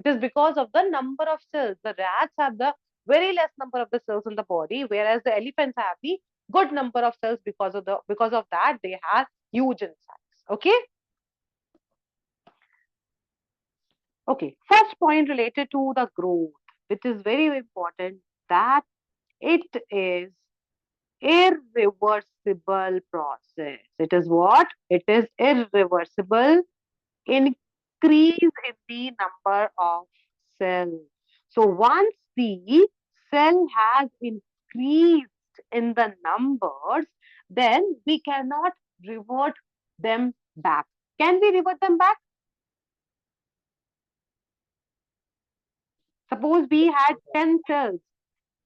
It is because of the number of cells. The rats have the very less number of the cells in the body, whereas the elephants have the good number of cells because of that they are huge in size. Okay. Okay. First point related to the growth, which is very important, that it is irreversible process. It is what? It is irreversible increase in the number of cells. So once the cell has increased in the numbers, then we cannot revert them back. Can we revert them back? Suppose we had 10 cells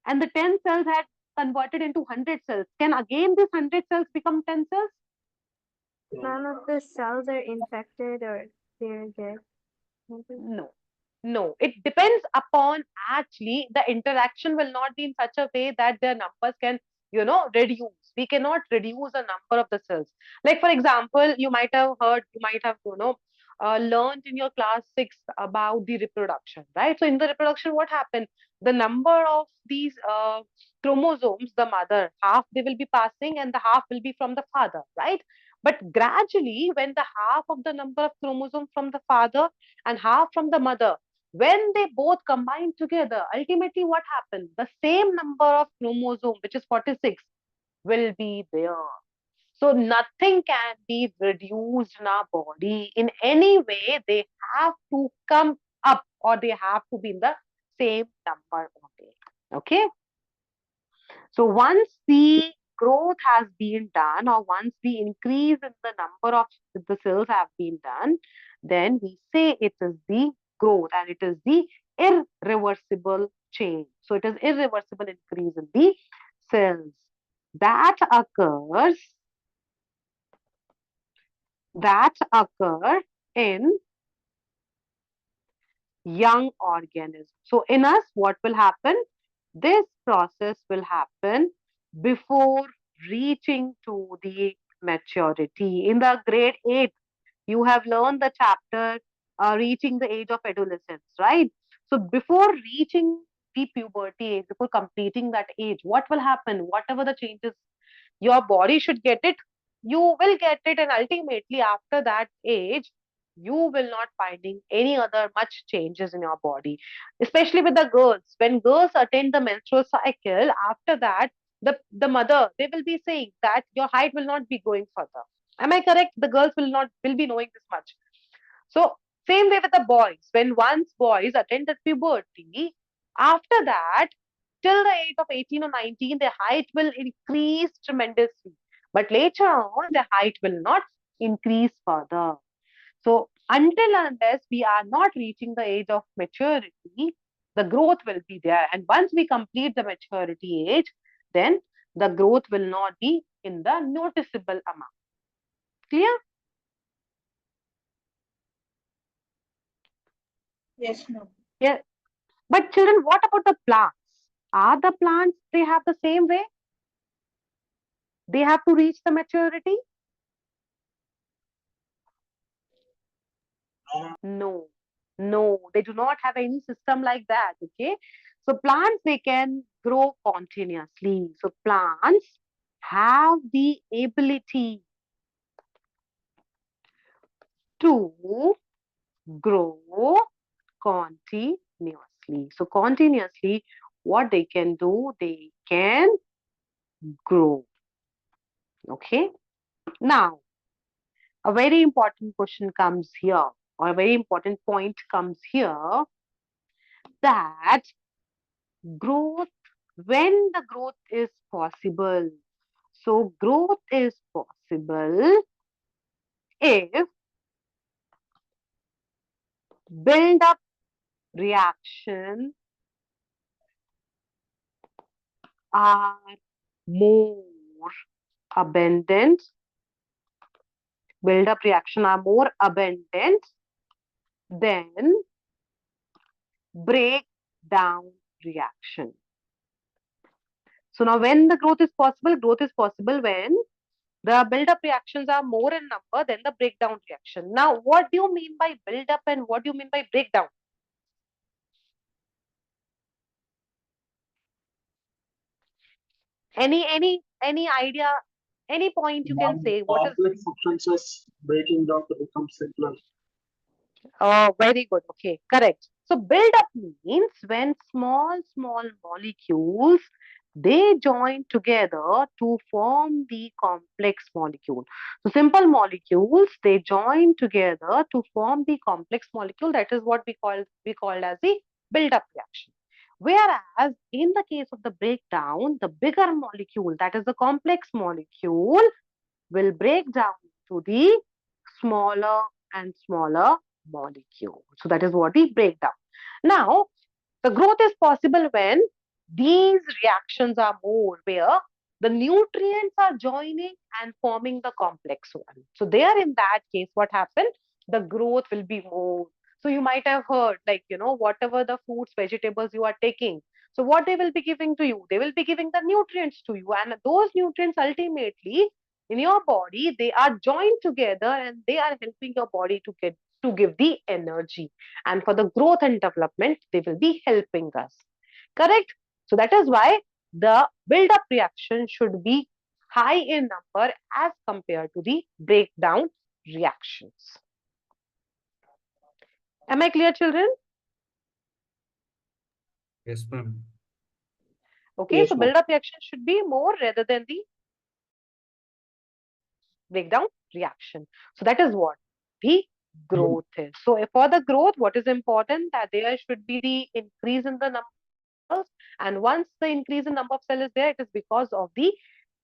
and the 10 cells had converted into 100 cells. Can again this 100 cells become 10 cells? None of the cells are infected or they're dead. Maybe. No. No, it depends upon, actually the interaction will not be in such a way that their numbers can, reduce. We cannot reduce the number of the cells. Like for example, you might have heard, you might have, learned in your class 6 about the reproduction, right? So in the reproduction, what happened? The number of these chromosomes, the mother, half they will be passing and the half will be from the father, right? But gradually, when the half of the number of chromosomes from the father and half from the mother, when they both combine together, ultimately what happens? The same number of chromosome, which is 46, will be there. So nothing can be reduced in our body in any way. They have to come up or they have to be in the same number only. Okay. So once the growth has been done, or once the increase in the number of the cells have been done, then we say it is the growth and it is the irreversible change. So it is irreversible increase in the cells that occurs in young organisms. So in us, what will happen? This process will happen before reaching to the maturity. In the grade 8, you have learned the chapter reaching the age of adolescence, right? So before reaching the puberty age, before completing that age, what will happen? Whatever the changes your body should get it, you will get it, and ultimately after that age you will not finding any other much changes in your body. Especially with the girls, when girls attain the menstrual cycle, after that the mother, they will be saying that your height will not be going further. Am I correct? The girls will be knowing this much. So same way with the boys. When once boys attain the puberty, after that, till the age of 18 or 19, their height will increase tremendously. But later on, their height will not increase further. So until and unless we are not reaching the age of maturity, the growth will be there. And once we complete the maturity age, then the growth will not be in the noticeable amount. Clear? Yes, ma'am. Yeah. But children, what about the plants? Are the plants, they have the same way? They have to reach the maturity? No, no, they do not have any system like that. Okay. So plants, they can grow continuously. So plants have the ability to grow continuously. So continuously, what they can do, they can grow. Okay. Now, a very important question comes here, or a very important point comes here, that growth, when the growth is possible. So, growth is possible if build up reaction are more abundant, build up reaction are more abundant than breakdown reaction. So now when the growth is possible when the build-up reactions are more in number than the breakdown reaction. Now, what do you mean by build-up and what do you mean by breakdown? Any Any idea, any point you can Ma'am, say? What is complex substances breaking down to become simpler. very good. Okay, correct. So build up means when small molecules they join together to form the complex molecule. So simple molecules they join together to form the complex molecule. That is what we call as the build up reaction. Whereas in the case of the breakdown, the bigger molecule, that is the complex molecule, will break down to the smaller and smaller molecule. So that is what the breakdown. Now, the growth is possible when these reactions are more, where the nutrients are joining and forming the complex one. So there in that case, what happens? The growth will be more. So you might have heard, like, whatever the fruits, vegetables you are taking. So what they will be giving to you? They will be giving the nutrients to you. And those nutrients ultimately in your body, they are joined together and they are helping your body to give the energy. And for the growth and development, they will be helping us. Correct? So that is why the build-up reaction should be high in number as compared to the breakdown reactions. Am I clear, children? Yes, ma'am. Okay, so Yes, ma'am. build-up reaction should be more rather than the breakdown reaction. So that is what the growth is. So for the growth, what is important that there should be the increase in the number of cells. And once the increase in number of cells is there, it is because of the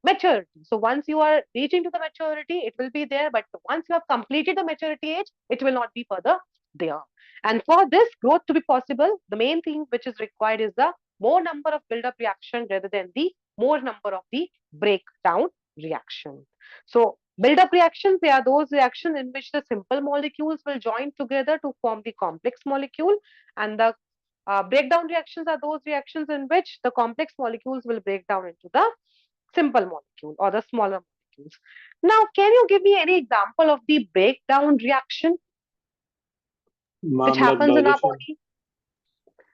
maturity. So once you are reaching to the maturity, it will be there. But once you have completed the maturity age, it will not be further there. And for this growth to be possible, the main thing which is required is the more number of build-up reaction rather than the more number of the breakdown reaction. So build-up reactions, they are those reactions in which the simple molecules will join together to form the complex molecule, and the breakdown reactions are those reactions in which the complex molecules will break down into the simple molecule or the smaller molecules. Now, can you give me any example of the breakdown reaction which Ma'am, like happens in our digestion.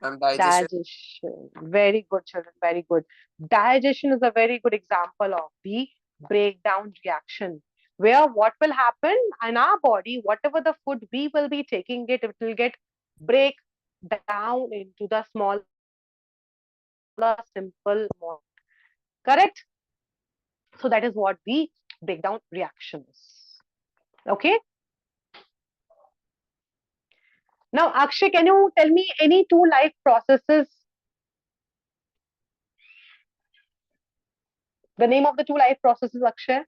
body? Digestion. Digestion. Very good, children. Very good. Digestion is a very good example of the breakdown reaction. Where what will happen in our body, whatever the food we will be taking it will get break down into the smaller, simple molecule. Correct? So that is what the breakdown reaction is. Okay. Now, Akshay, can you tell me any two life processes? The name of the two life processes, Akshay?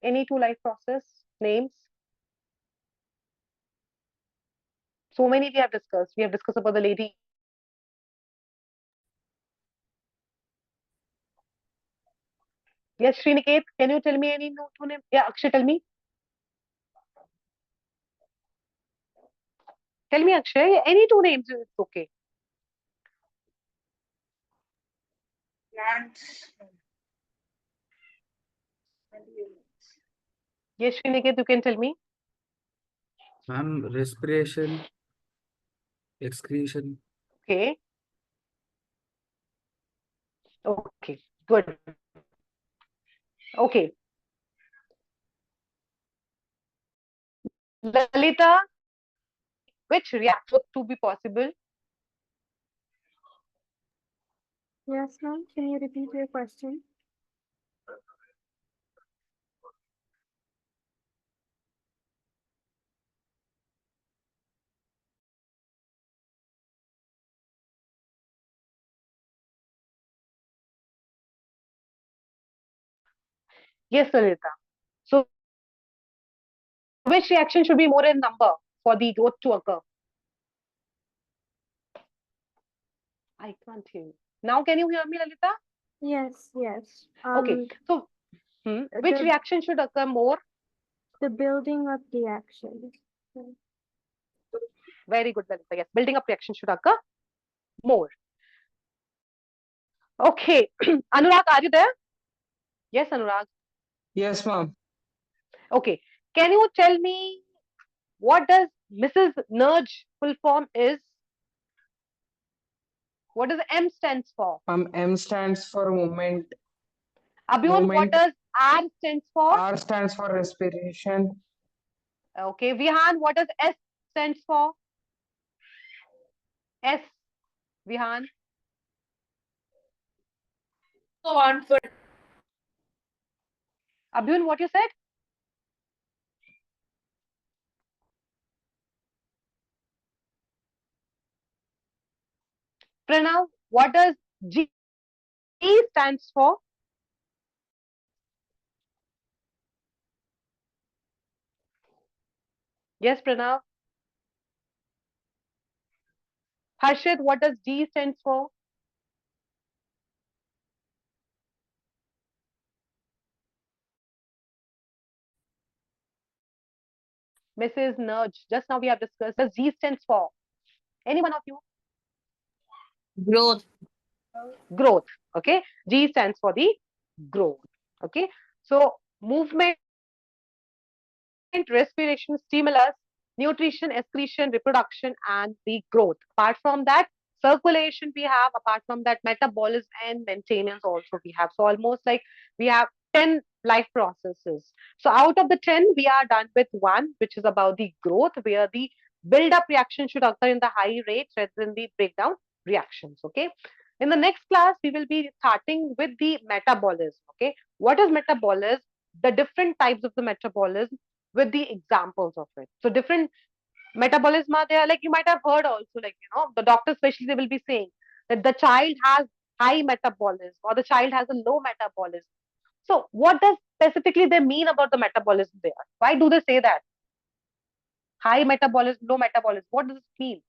Any two life process names? So many we have discussed. We have discussed about the lady. Yes, Sriniket, can you tell me any two name? Yeah, Akshay, tell me. Tell me, Akshay, any two names is okay. Plants. Yes, Sriniket, you can tell me. Ma'am, respiration, excretion. Okay, okay, good. Okay, Lalita, which reaction to be possible? Yes, ma'am. Can you repeat your question? Yes, Lalita. So, which reaction should be more in number for the growth to occur? I can't hear you. Now, can you hear me, Lalita? Yes, yes. Okay, so which The reaction should occur more? the building of the action. Very good, Lalita. Yes, building up reaction should occur more. Okay, Anurag, are you there? Yes, Anurag. Yes, ma'am. Okay, can you tell me what does Mrs. Nudge full form is? What does M stands for? M stands for movement. Abhyun, what Movement. does R stands for? R stands for respiration. Okay, Vihan, what does S stands for? S, Vihan. Confident. Abhyun, what you said? Pranav, what does G stands for? Yes, Pranav. Harshit, what does D stands for? Mrs. Nudge, just now we have discussed. Does G stands for? Any one of you? Growth. Growth. Okay. G stands for the growth. Okay. So movement, respiration, stimulus, nutrition, excretion, reproduction, and the growth. Apart from that, circulation we have. Apart from that, metabolism and maintenance also we have. So almost like we have 10 life processes. So out of the 10, we are done with one, which is about the growth, where the build-up reaction should occur in the high rate rather than the breakdown reactions. Okay. In the next class, we will be starting with the metabolism. Okay. What is metabolism? The different types of the metabolism with the examples of it. So different metabolism are there. Like you might have heard also, like the doctor especially they will be saying that the child has high metabolism or the child has a low metabolism. So what does specifically they mean about the metabolism there? Why do they say that? High metabolism, low metabolism. What does it mean?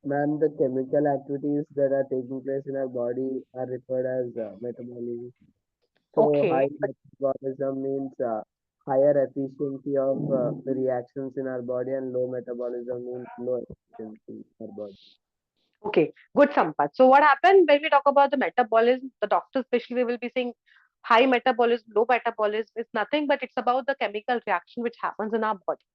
Ma'am, the chemical activities that are taking place in our body are referred as metabolism. So high Okay, metabolism means higher efficiency of the reactions in our body, and low metabolism means low efficiency in our body. okay, good Sampath. So what happened when we talk about the metabolism, the doctors especially will be saying high metabolism, low metabolism is nothing but it's about the chemical reaction which happens in our body.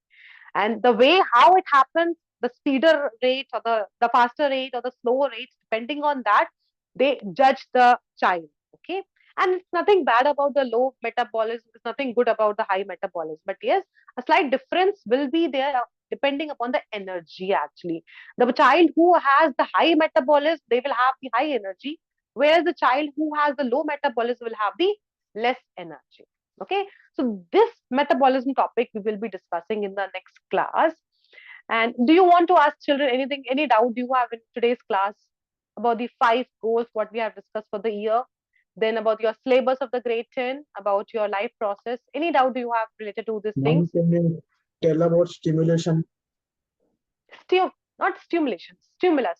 And the way how it happens, the speeder rate or the faster rate or the slower rates, depending on that, they judge the child. Okay. And it's nothing bad about the low metabolism, it's nothing good about the high metabolism. But yes, a slight difference will be there depending upon the energy actually. The child who has the high metabolism, they will have the high energy, whereas the child who has the low metabolism will have the less energy. Okay. So this metabolism topic we will be discussing in the next class. And do you want to ask children anything, any doubt you have in today's class about the 5 goals, what we have discussed for the year, then about your syllabus of the grade 10, about your life process? Any doubt do you have related to these Ma'am, things? can you tell about stimulation? Not stimulation, stimulus.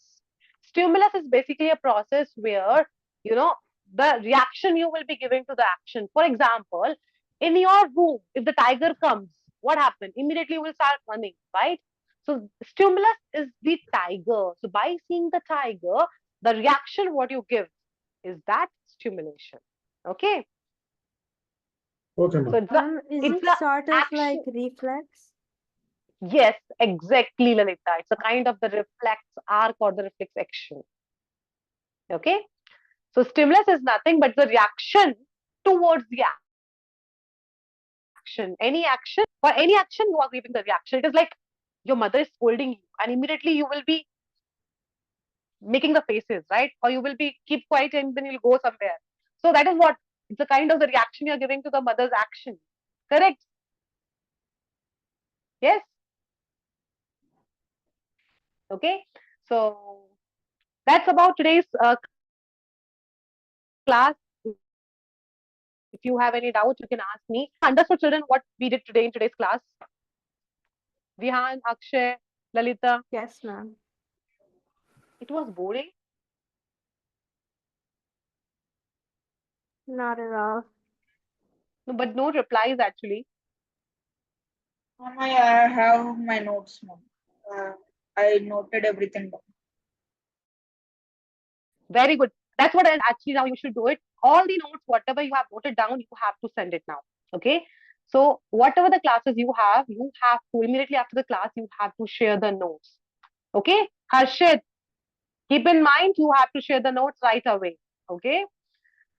Stimulus is basically a process where, you know, the reaction you will be giving to the action. For example, in your room, if the tiger comes, what happens? Immediately you will start running, right? So stimulus is the tiger. So by seeing the tiger, the reaction what you give is that stimulation. Okay. Okay, So ma'am. Is it's it the sort of like action. reflex? Yes, exactly, Lalita. It's a kind of the reflex arc or the reflex action. Okay. So stimulus is nothing but the reaction towards the action. Any action, for any action, you are giving the reaction. It is like your mother is scolding you, and immediately you will be making the faces, right? Or you will be keep quiet and then you'll go somewhere. So that is what it's a kind of the reaction you're giving to the mother's action. Correct? Yes. Okay. So that's about today's class. If you have any doubt, you can ask me. Understood, children, what we did today in today's class? Vihan, Akshay, Lalita. Yes, ma'am. It was boring. Not at all. No, but no replies actually. Mama, I have my notes, mom. I noted everything down. Very good. That's what actually now you should do it. All the notes, whatever you have noted down, you have to send it now. Okay. So whatever the classes you have to immediately after the class, you have to share the notes. Okay, Harshit, keep in mind you have to share the notes right away. Okay,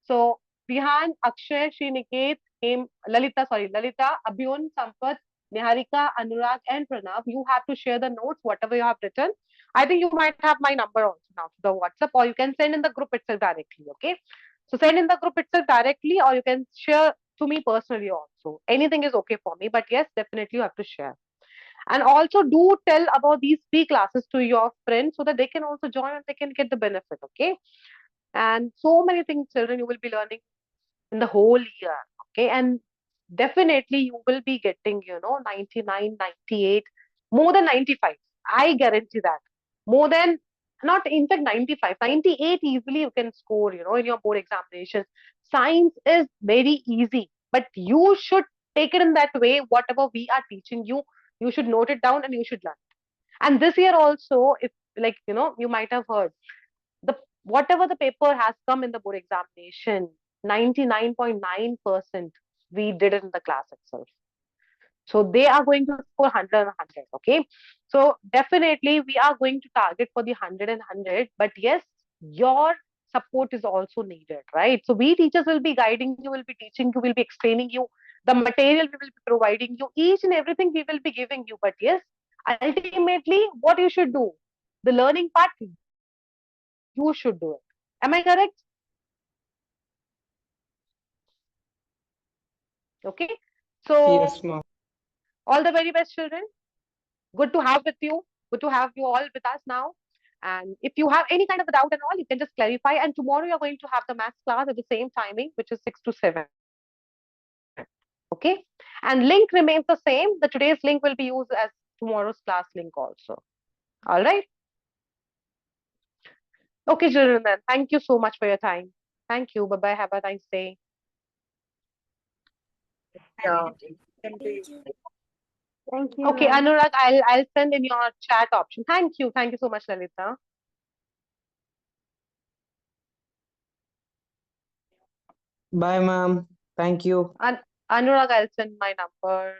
so Vihan, Akshay, Sriniket, Lalita, Abhyun, Sampath, Niharika, Anurag, and Pranav, you have to share the notes, whatever you have written. I think you might have my number also now to the WhatsApp, or you can send in the group itself directly. Okay, so send in the group itself directly, or you can share to me personally also. Anything is okay for me, but yes, definitely you have to share. And also do tell about these free classes to your friends so that they can also join and they can get the benefit. Okay, and so many things, children, you will be learning in the whole year. Okay, and definitely you will be getting 99, 98, more than 95. I guarantee that. More than, not in fact 95, 98 easily you can score in your board examinations. Science is very easy, but you should take it in that way. Whatever we are teaching you, you should note it down and you should learn. And this year also, if, like, you might have heard, the whatever the paper has come in the board examination, 99.9% we did it in the class itself. So they are going to score 100 and 100. Okay, so definitely we are going to target for the 100 and 100, but yes, your support is also needed, right? So we teachers will be guiding you, will be teaching you, will be explaining you the material, we will be providing you each and everything, we will be giving you. But yes, ultimately what you should do, the learning part, you should do it. Am I correct? Okay, so Yes, ma'am. all the very best, children. Good to have with you. Good to have you all with us now. And if you have any kind of a doubt and all, you can just clarify. And tomorrow you're going to have the maths class at the same timing, which is 6 to 7. Okay. And link remains the same. The today's link will be used as tomorrow's class link also. All right. Okay, children, then. Thank you so much for your time. Thank you. Bye bye. Have a nice day. Yeah. Thank you. Thank you, Okay, ma'am. Anurag, I'll send in your chat option. Thank you. Thank you so much, Lalita. Bye, ma'am. Thank you. And Anurag, I'll send my number.